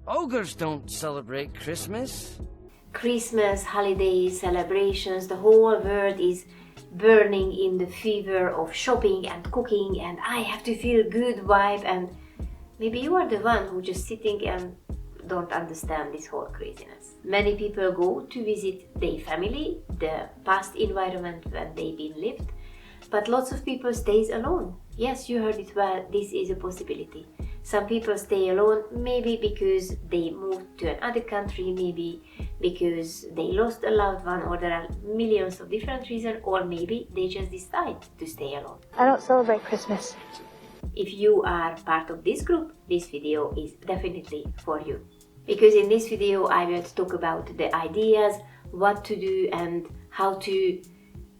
Ogres don't celebrate Christmas. Christmas, holidays, celebrations, the whole world is burning in the fever of shopping and cooking, and I have to feel good vibe, and maybe you are the one who just sitting and don't understand this whole craziness. Many people go to visit their family, the past environment when they've been lived, but lots of people stays alone. Yes, you heard it well, this is a possibility. Some people stay alone maybe because they moved to another country, maybe because they lost a loved one, or there are millions of different reasons, or maybe they just decide to stay alone. I don't celebrate Christmas. If you are part of this group, this video is definitely for you. Because in this video I will talk about the ideas, what to do and how to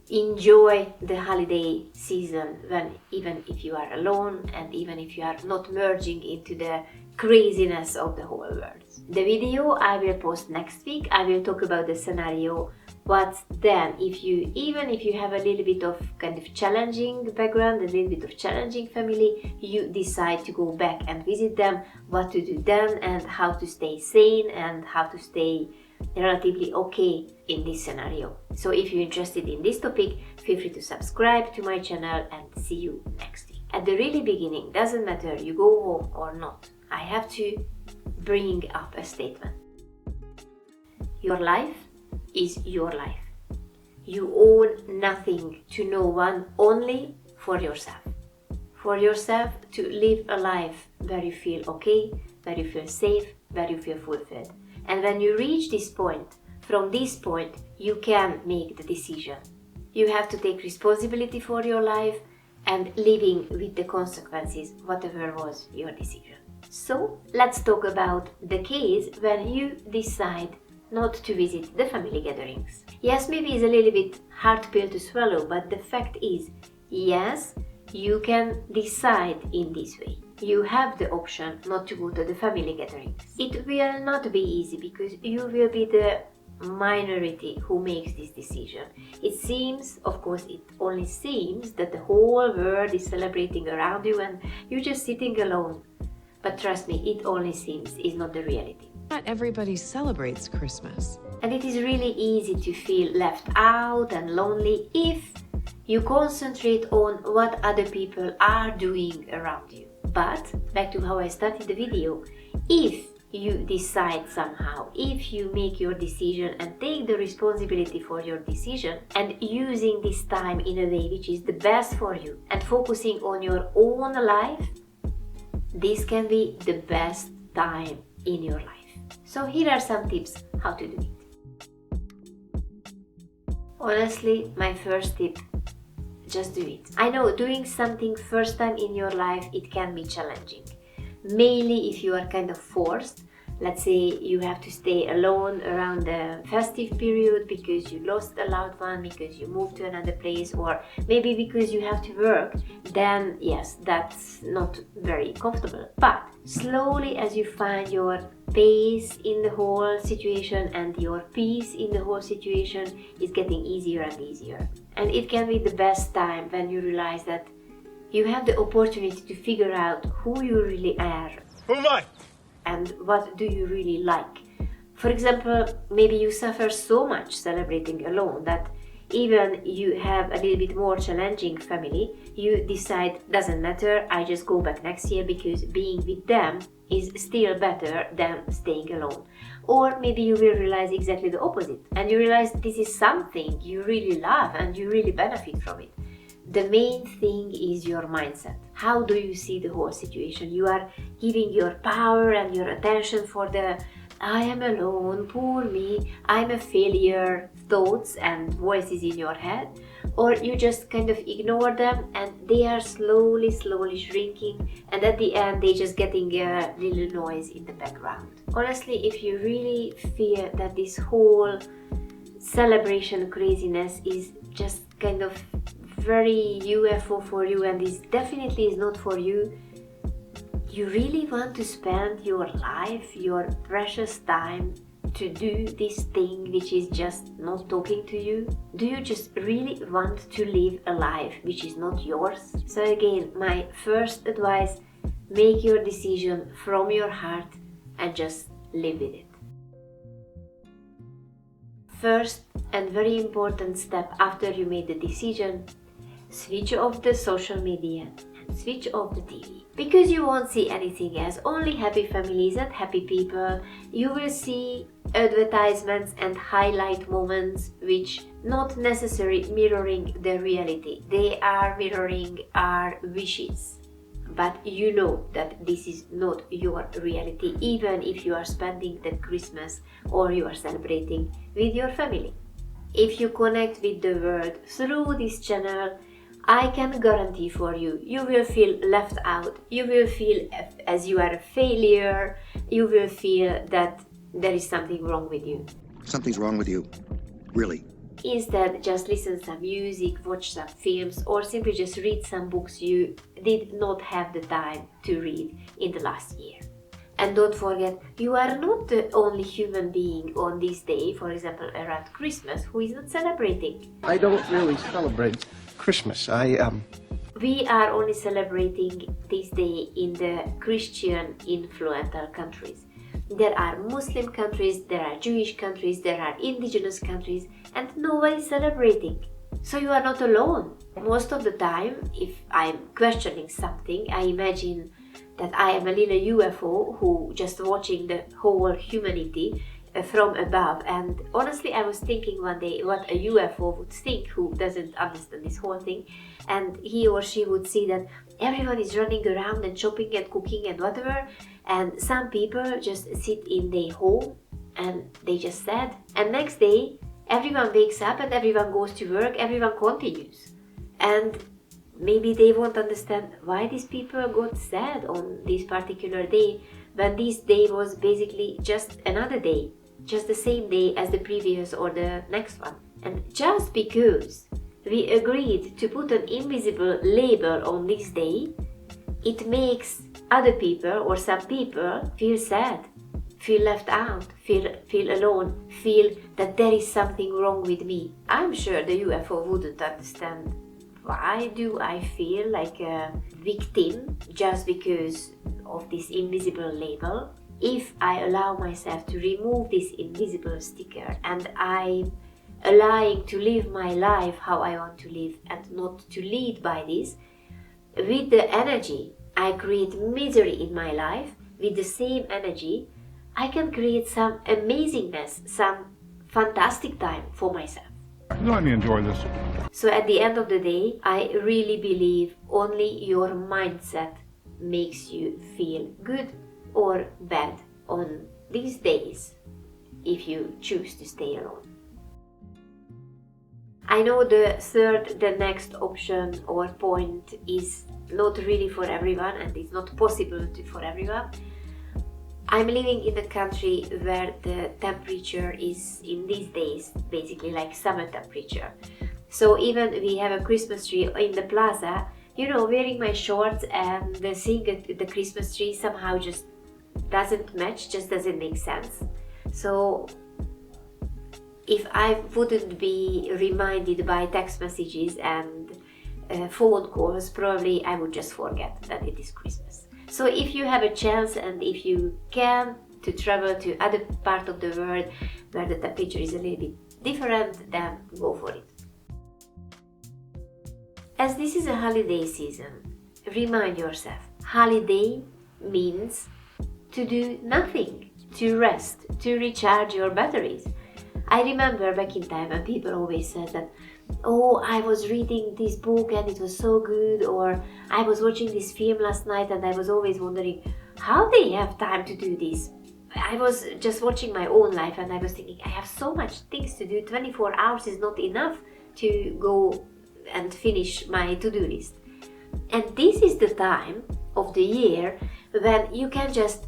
enjoy the holiday season when even if you are alone and even if you are not merging into the craziness of the whole world. The video I will post next week, I will talk about the scenario. What then even if you have a little bit of kind of challenging background, a little bit of challenging family, you decide to go back and visit them, what to do then and how to stay sane and how to stay relatively okay in this scenario. So if you're interested in this topic, feel free to subscribe to my channel and see you next week. At the really beginning, doesn't matter you go home or not, I have to bring up a statement. Your life is your life. You own nothing to no one, only for yourself. For yourself to live a life where you feel okay, where you feel safe, where you feel fulfilled. And when you reach this point, from this point, you can make the decision. You have to take responsibility for your life and living with the consequences, whatever was your decision. So, let's talk about the case when you decide not to visit the family gatherings. Yes, maybe it's a little bit hard pill to swallow, but the fact is, yes, you can decide in this way. You have the option not to go to the family gatherings. It will not be easy because you will be the minority who makes this decision. It seems, of course, it only seems that the whole world is celebrating around you and you're just sitting alone. But trust me, it only seems, it's not the reality. Not everybody celebrates Christmas. And it is really easy to feel left out and lonely if you concentrate on what other people are doing around you. But, back to how I started the video, if you decide somehow, if you make your decision and take the responsibility for your decision and using this time in a way which is the best for you and focusing on your own life, this can be the best time in your life. So here are some tips how to do it. Honestly, my first tip, just do it. I know doing something first time in your life, it can be challenging. Mainly if you are kind of forced. Let's say you have to stay alone around the festive period because you lost a loved one, because you moved to another place, or maybe because you have to work, then yes, that's not very comfortable. But slowly as you find your pace in the whole situation and your peace in the whole situation is getting easier and easier. And it can be the best time when you realize that you have the opportunity to figure out who you really are. Who am I? And what do you really like? For example, maybe you suffer so much celebrating alone that even you have a little bit more challenging family, you decide, doesn't matter, I just go back next year because being with them is still better than staying alone. Or maybe you will realize exactly the opposite and you realize this is something you really love and you really benefit from it. The main thing is your mindset. How do you see the whole situation? You are giving your power and your attention for the I am alone, poor me, I'm a failure thoughts and voices in your head, or you just kind of ignore them and they are slowly shrinking and at the end they just getting a little noise in the background. Honestly, if you really fear that this whole celebration craziness is just kind of very UFO for you and this definitely is not for you, you really want to spend your life, your precious time to do this thing which is just not talking to you? Do you just really want to live a life which is not yours? So again, my first advice, make your decision from your heart and just live with it. First and very important step after you made the decision, switch off the social media and switch off the TV. Because you won't see anything else, only happy families and happy people. You will see advertisements and highlight moments which not necessarily mirroring the reality. They are mirroring our wishes. But you know that this is not your reality, even if you are spending the Christmas or you are celebrating with your family. If you connect with the world through this channel, I can guarantee for you, you will feel left out, you will feel as you are a failure, you will feel that there is something wrong with you. Something's wrong with you. Really. Instead, just listen some music, watch some films, or simply just read some books you did not have the time to read in the last year. And don't forget, you are not the only human being on this day, for example around Christmas, who is not celebrating. I don't really celebrate Christmas. We are only celebrating this day in the Christian influential countries. There are Muslim countries, there are Jewish countries, there are indigenous countries, and nobody is celebrating. So you are not alone. Most of the time, if I'm questioning something, I imagine that I am a little UFO who just watching the whole humanity from above. And honestly, I was thinking one day what a UFO would think who doesn't understand this whole thing. And he or she would see that everyone is running around and shopping and cooking and whatever. And some people just sit in their home and they just sad. And next day, everyone wakes up and everyone goes to work, everyone continues. And maybe they won't understand why these people got sad on this particular day, when this day was basically just another day, just the same day as the previous or the next one. And just because we agreed to put an invisible label on this day, it makes other people or some people feel sad, feel left out, feel alone, feel that there is something wrong with me. I'm sure the UFO wouldn't understand. Why do I feel like a victim just because of this invisible label? If I allow myself to remove this invisible sticker and I'm allowing to live my life how I want to live and not to lead by this, with the energy I create misery in my life, with the same energy I can create some amazingness, some fantastic time for myself. Let me enjoy this. So at the end of the day, I really believe only your mindset makes you feel good or bad on these days if you choose to stay alone. I know the next option or point is not really for everyone and it's not possible for everyone. I'm living in a country where the temperature is in these days basically like summer temperature. So even we have a Christmas tree in the plaza, you know, wearing my shorts and seeing the Christmas tree somehow just doesn't match, just doesn't make sense. So if I wouldn't be reminded by text messages and phone calls, probably I would just forget that it is Christmas. So if you have a chance and if you can to travel to other part of the world where the temperature is a little bit different, then go for it. As this is a holiday season, remind yourself, holiday means to do nothing, to rest, to recharge your batteries. I remember back in time when people always said that, oh, I was reading this book and it was so good, or I was watching this film last night and I was always wondering how they have time to do this. I was just watching my own life and I was thinking I have so much things to do, 24 hours is not enough to go and finish my to-do list. And this is the time of the year when you can just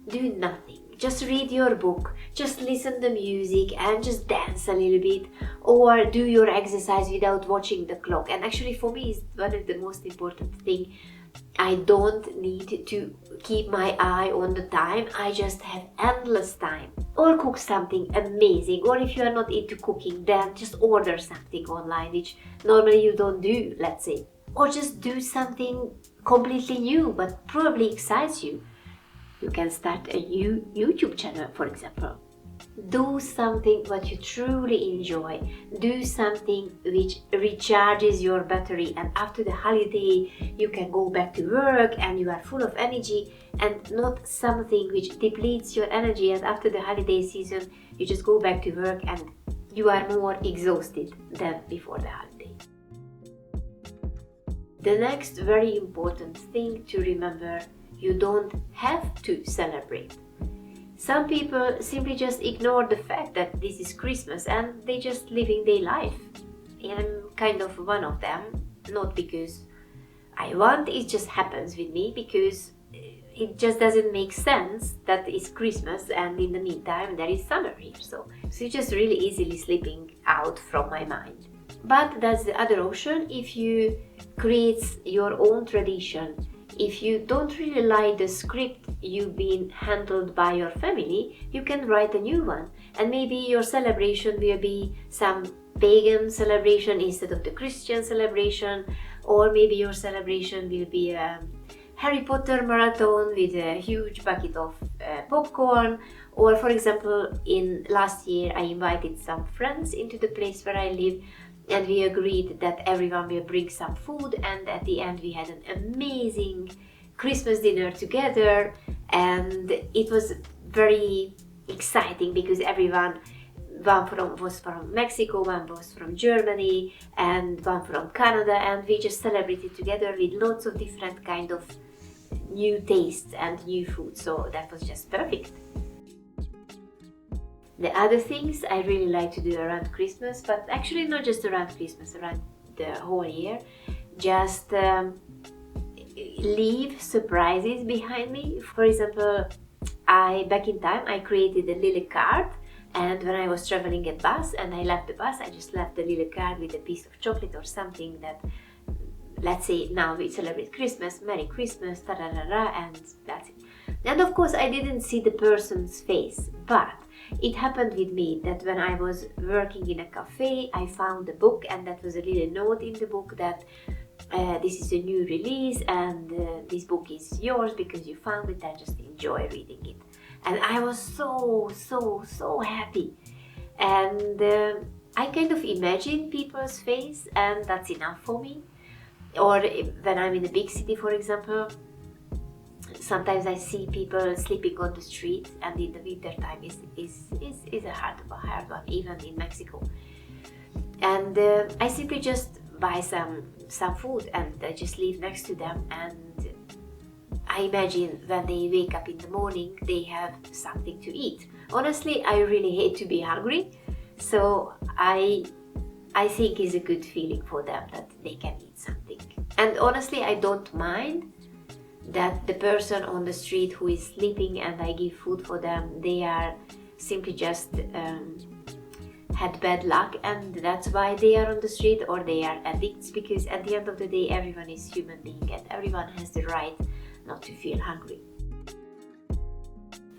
do nothing. Just read your book, just listen to music and just dance a little bit, or do your exercise without watching the clock. And actually for me it's one of the most important thing. I don't need to keep my eye on the time, I just have endless time. Or cook something amazing, or if you are not into cooking, then just order something online which normally you don't do, let's say. Or just do something completely new but probably excites you. You can start a new YouTube channel, for example. Do something what you truly enjoy. Do something which recharges your battery, and after the holiday you can go back to work and you are full of energy, and not something which depletes your energy, and after the holiday season you just go back to work and you are more exhausted than before the holiday. The next very important thing to remember: you don't have to celebrate. Some people simply just ignore the fact that this is Christmas and they just living their life. And I'm kind of one of them, not because I want, it just happens with me, because it just doesn't make sense that it's Christmas and in the meantime there is summer here. So it's just really easily slipping out from my mind. But that's the other option. If you create your own tradition, if you don't really like the script you've been handled by your family, you can write a new one. And maybe your celebration will be some pagan celebration instead of the Christian celebration, or maybe your celebration will be a Harry Potter marathon with a huge bucket of popcorn. Or for example, in last year I invited some friends into the place where I live, and we agreed that everyone will bring some food, and at the end we had an amazing Christmas dinner together, and it was very exciting because everyone, was from Mexico, one was from Germany, and one from Canada, and we just celebrated together with lots of different kind of new tastes and new food. So that was just perfect. The other things I really like to do around Christmas, but actually not just around Christmas, around the whole year, just leave surprises behind me. For example, back in time I created a little card, and when I was traveling a bus and I left the bus, I just left the little card with a piece of chocolate or something that, let's say now we celebrate Christmas, Merry Christmas, ta-da-da-da, and that's it. And of course I didn't see the person's face, but it happened with me that when I was working in a cafe, I found a book, and that was a little note in the book that this is a new release, and this book is yours because you found it, and just enjoy reading it. And I was so happy, and I kind of imagine people's face, and that's enough for me. Or when I'm in a big city, for example, sometimes I see people sleeping on the street, and in the winter time is a hard one, even in Mexico. And I simply just buy some food and I just leave next to them, and I imagine when they wake up in the morning they have something to eat. Honestly, I really hate to be hungry, so I think it's a good feeling for them that they can eat something. And honestly, I don't mind that the person on the street who is sleeping and I give food for them, they are simply just had bad luck, and that's why they are on the street, or they are addicts, because at the end of the day everyone is human being and everyone has the right not to feel hungry.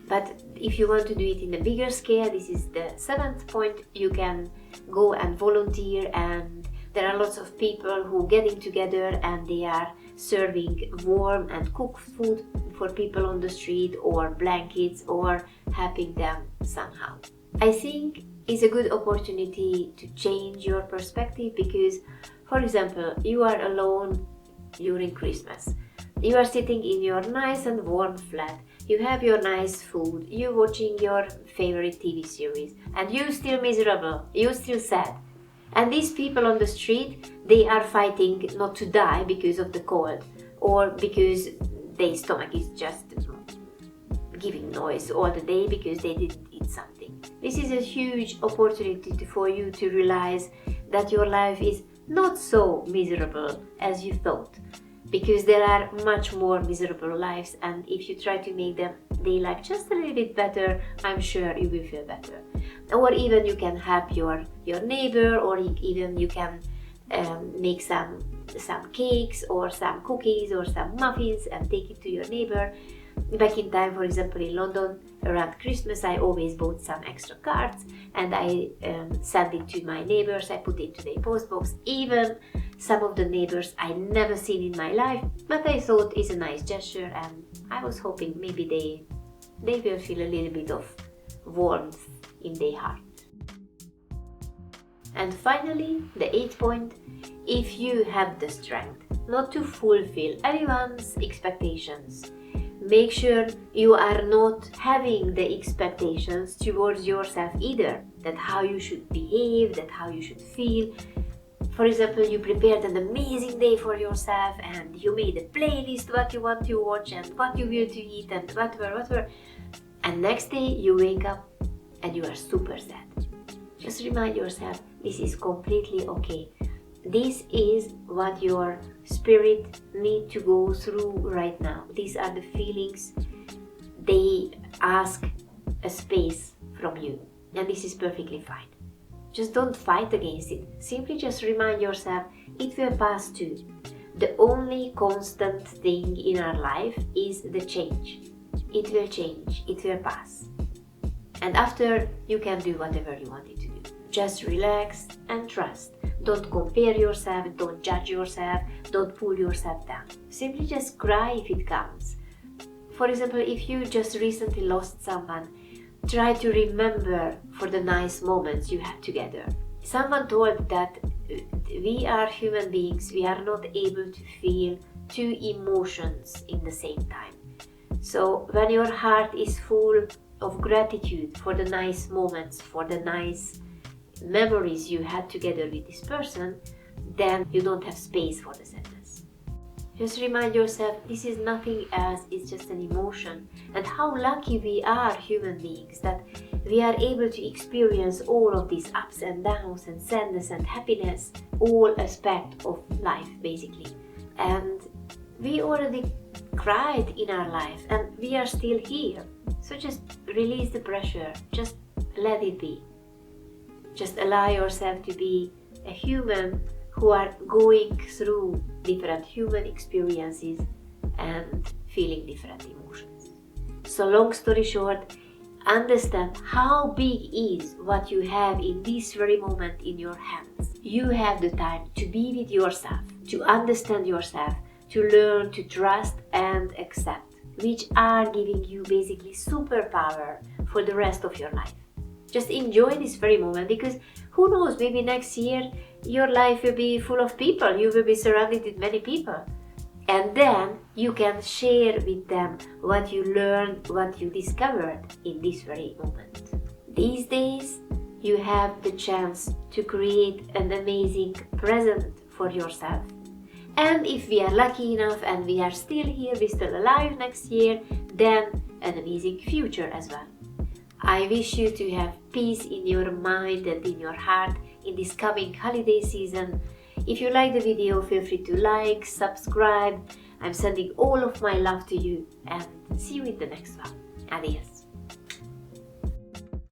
But if you want to do it in a bigger scale, this is the 7th point, you can go and volunteer, and there are lots of people who getting together and they are serving warm and cooked food for people on the street, or blankets, or helping them somehow. I think it's a good opportunity to change your perspective, because, for example, you are alone during Christmas. You are sitting in your nice and warm flat. You have your nice food. You're watching your favorite TV series, and you're still miserable. You're still sad. And these people on the street, they are fighting not to die because of the cold, or because their stomach is just giving noise all the day because they didn't eat something. This is a huge opportunity for you to realize that your life is not so miserable as you thought, because there are much more miserable lives, and if you try to make their life just a little bit better, I'm sure you will feel better. Or even you can help your neighbor, or even you can make some cakes or some cookies or some muffins and take it to your neighbor. Back in time, for example, in London, around Christmas, I always bought some extra cards and I sent it to my neighbors. I put it to their postbox. Even some of the neighbors I never seen in my life, but I thought it's a nice gesture and I was hoping maybe they will feel a little bit of warmth in their heart. And finally, the 8th point, if you have the strength not to fulfill anyone's expectations, make sure you are not having the expectations towards yourself either, that how you should behave, that how you should feel. For example, you prepared an amazing day for yourself and you made a playlist what you want to watch and what you will to eat and whatever. And next day you wake up and you are super sad. Just remind yourself, this is completely okay. This is what your spirit needs to go through right now. These are the feelings. They ask a space from you. And this is perfectly fine. Just don't fight against it. Simply just remind yourself, it will pass too. The only constant thing in our life is the change. It will change. It will pass. And after, you can do whatever you wanted to do. Just relax and trust. Don't compare yourself, don't judge yourself, don't pull yourself down. Simply just cry if it comes. For example, if you just recently lost someone, try to remember for the nice moments you had together. Someone told that we are human beings, we are not able to feel two emotions in the same time. So when your heart is full of gratitude for the nice moments, for the nice memories you had together with this person, then you don't have space for the sadness. Just remind yourself, this is nothing else, it's just an emotion. And how lucky we are, human beings, that we are able to experience all of these ups and downs and sadness and happiness, all aspects of life basically. And we already cried in our life and we are still here. So just release the pressure, just let it be. Just allow yourself to be a human who are going through different human experiences and feeling different emotions. So long story short, understand how big is what you have in this very moment in your hands. You have the time to be with yourself, to understand yourself, to learn to trust and accept, which are giving you basically superpower for the rest of your life. Just enjoy this very moment, because who knows, maybe next year your life will be full of people, you will be surrounded with many people. And then you can share with them what you learned, what you discovered in this very moment. These days, you have the chance to create an amazing present for yourself. And if we are lucky enough and we are still here, we're still alive next year, then an amazing future as well. I wish you to have peace in your mind and in your heart in this coming holiday season. If you like the video, feel free to like, subscribe. I'm sending all of my love to you and see you in the next one. Adios.